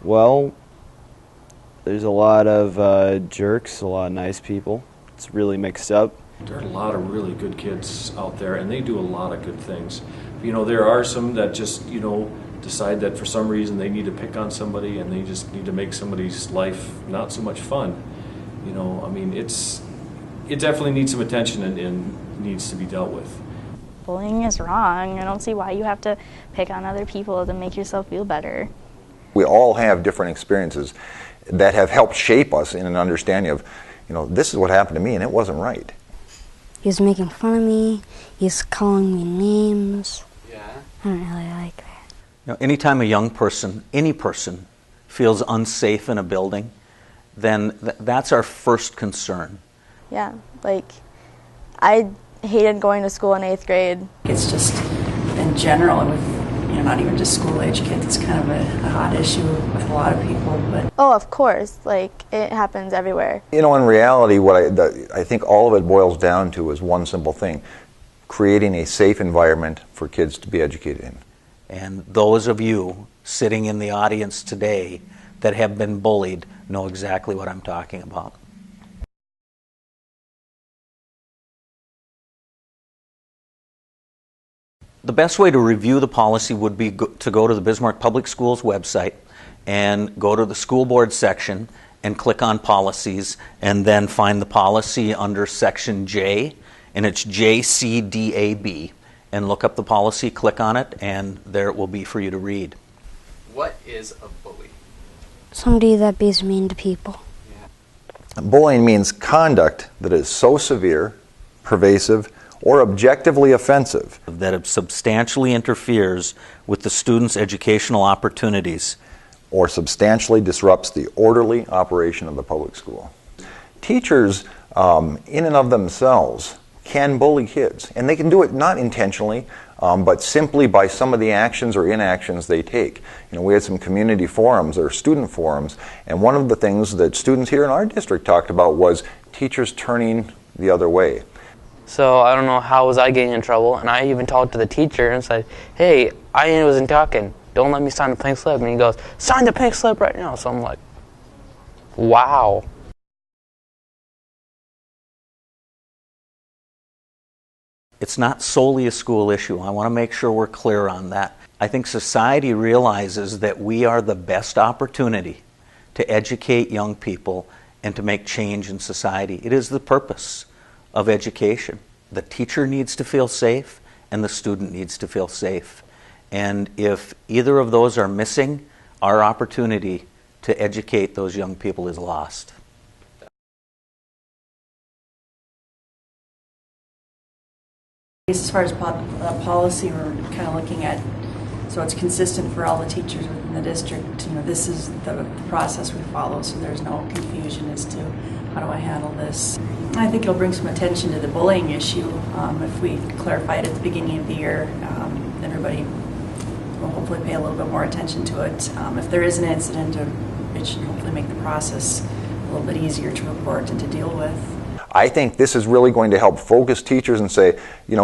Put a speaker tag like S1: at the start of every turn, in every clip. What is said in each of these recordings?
S1: Well, there's a lot of jerks, a lot of nice people. It's really mixed up.
S2: There are a lot of really good kids out there, and they do a lot of good things. You know, there are some that just, decide that for some reason they need to pick on somebody and they just need to make somebody's life not so much fun. It definitely needs some attention and needs to be dealt with.
S3: Bullying is wrong. I don't see why you have to pick on other people to make yourself feel better.
S4: We all have different experiences that have helped shape us in an understanding of, this is what happened to me and it wasn't right.
S5: He was making fun of me. He was calling me names.
S6: Yeah.
S5: I don't really like that.
S6: Anytime a young person, any person, feels unsafe in a building, then that's our first concern.
S3: Yeah, I hated going to school in 8th grade.
S7: It's just, in general, with not even just school-age kids, it's kind of a hot issue with a lot of people. But
S3: oh, of course, it happens everywhere.
S4: In reality, what I think all of it boils down to is one simple thing: creating a safe environment for kids to be educated in.
S6: And those of you sitting in the audience today that have been bullied know exactly what I'm talking about. The best way to review the policy would be to go to the Bismarck Public Schools website and go to the school board section and click on policies and then find the policy under section J, and it's JCDAB. And look up the policy, click on it, and there it will be for you to read.
S8: What is a bully?
S5: Somebody that be mean to people.
S4: Yeah. Bullying means conduct that is so severe, pervasive, or objectively offensive
S6: that it substantially interferes with the student's educational opportunities
S4: or substantially disrupts the orderly operation of the public school. Teachers, in and of themselves, can bully kids, and they can do it not intentionally, but simply by some of the actions or inactions they take. We had some community forums or student forums, and one of the things that students here in our district talked about was teachers turning the other way.
S9: So I don't know how was I getting in trouble, and I even talked to the teacher and said, hey, I wasn't talking. Don't let me sign the pink slip. And he goes, sign the pink slip right now. So I'm like, wow.
S6: It's not solely a school issue. I want to make sure we're clear on that. I think society realizes that we are the best opportunity to educate young people and to make change in society. It is the purpose of education. The teacher needs to feel safe and the student needs to feel safe. And if either of those are missing, our opportunity to educate those young people is lost.
S7: As far as policy, we're kind of looking at, so it's consistent for all the teachers within the district. This is the process we follow, so there's no confusion as to how do I handle this. I think it'll bring some attention to the bullying issue. If we clarify it at the beginning of the year, everybody will hopefully pay a little bit more attention to it. If there is an incident, it should hopefully make the process a little bit easier to report and to deal with.
S4: I think this is really going to help focus teachers and say,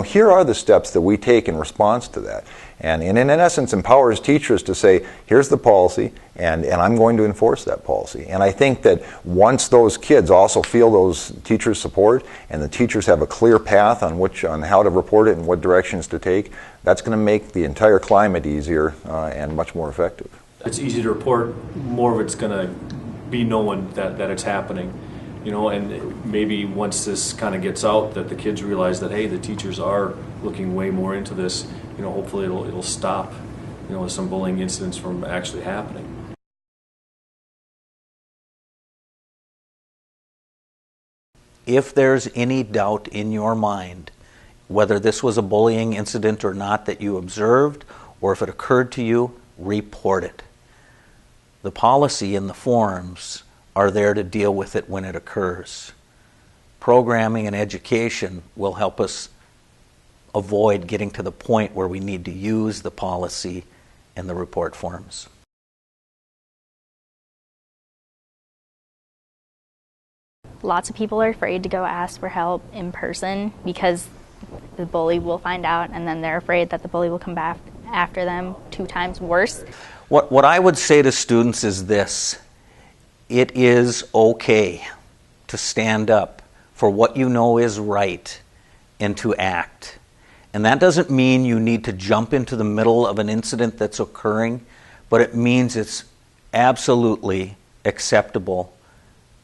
S4: here are the steps that we take in response to that. And in essence, empowers teachers to say, here's the policy, and I'm going to enforce that policy. And I think that once those kids also feel those teachers' support, and the teachers have a clear path on how to report it and what directions to take, that's going to make the entire climate easier and much more effective.
S2: It's easy to report. More of it's going to be known that it's happening. And maybe once this kind of gets out, that the kids realize that, hey, the teachers are looking way more into this. Hopefully it'll stop, some bullying incidents from actually happening.
S6: If there's any doubt in your mind whether this was a bullying incident or not that you observed, or if it occurred to you, report it. The policy and the forms are there to deal with it when it occurs. Programming and education will help us avoid getting to the point where we need to use the policy and the report forms.
S3: Lots of people are afraid to go ask for help in person because the bully will find out, and then they're afraid that the bully will come back after them 2 times worse.
S6: What I would say to students is this: it is okay to stand up for what you know is right and to act. And that doesn't mean you need to jump into the middle of an incident that's occurring, but it means it's absolutely acceptable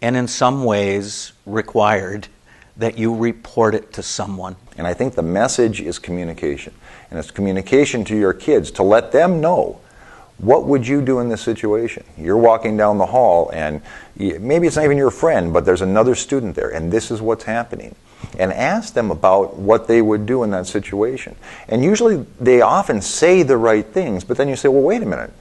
S6: and in some ways required that you report it to someone.
S4: And I think the message is communication. And it's communication to your kids to let them know, what would you do in this situation? You're walking down the hall and maybe it's not even your friend, but there's another student there and this is what's happening. And ask them about what they would do in that situation. And usually they often say the right things, but then you say, well, wait a minute.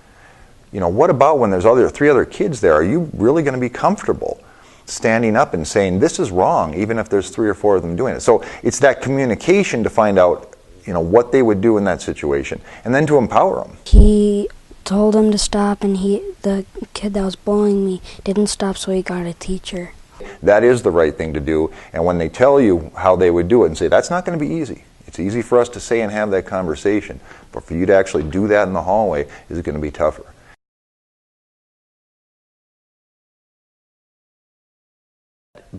S4: What about when there's 3 other kids there? Are you really going to be comfortable standing up and saying this is wrong, even if there's 3 or 4 of them doing it? So it's that communication to find out, what they would do in that situation, and then to empower them.
S5: He told him to stop, and the kid that was bullying me didn't stop, so he got a teacher.
S4: That is the right thing to do, and when they tell you how they would do it and say, that's not going to be easy. It's easy for us to say and have that conversation, but for you to actually do that in the hallway is going to be tougher.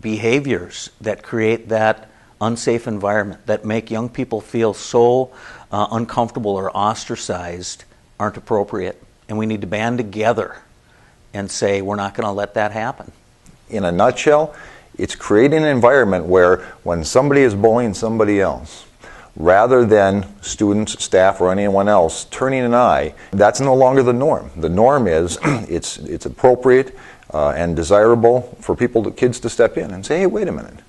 S6: Behaviors that create that unsafe environment, that make young people feel so uncomfortable or ostracized, aren't appropriate. And we need to band together and say, we're not going to let that happen.
S4: In a nutshell, it's creating an environment where when somebody is bullying somebody else, rather than students, staff, or anyone else turning an eye, that's no longer the norm. The norm is it's appropriate and desirable for kids to step in and say, hey, wait a minute,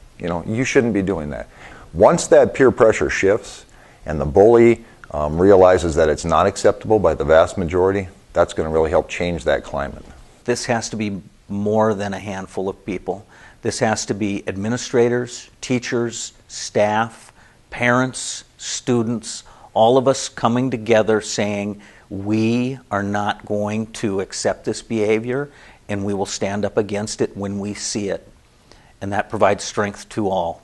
S4: you shouldn't be doing that. Once that peer pressure shifts and the bully realizes that it's not acceptable by the vast majority, that's going to really help change that climate.
S6: This has to be more than a handful of people. This has to be administrators, teachers, staff, parents, students, all of us coming together saying, we are not going to accept this behavior and we will stand up against it when we see it. And that provides strength to all.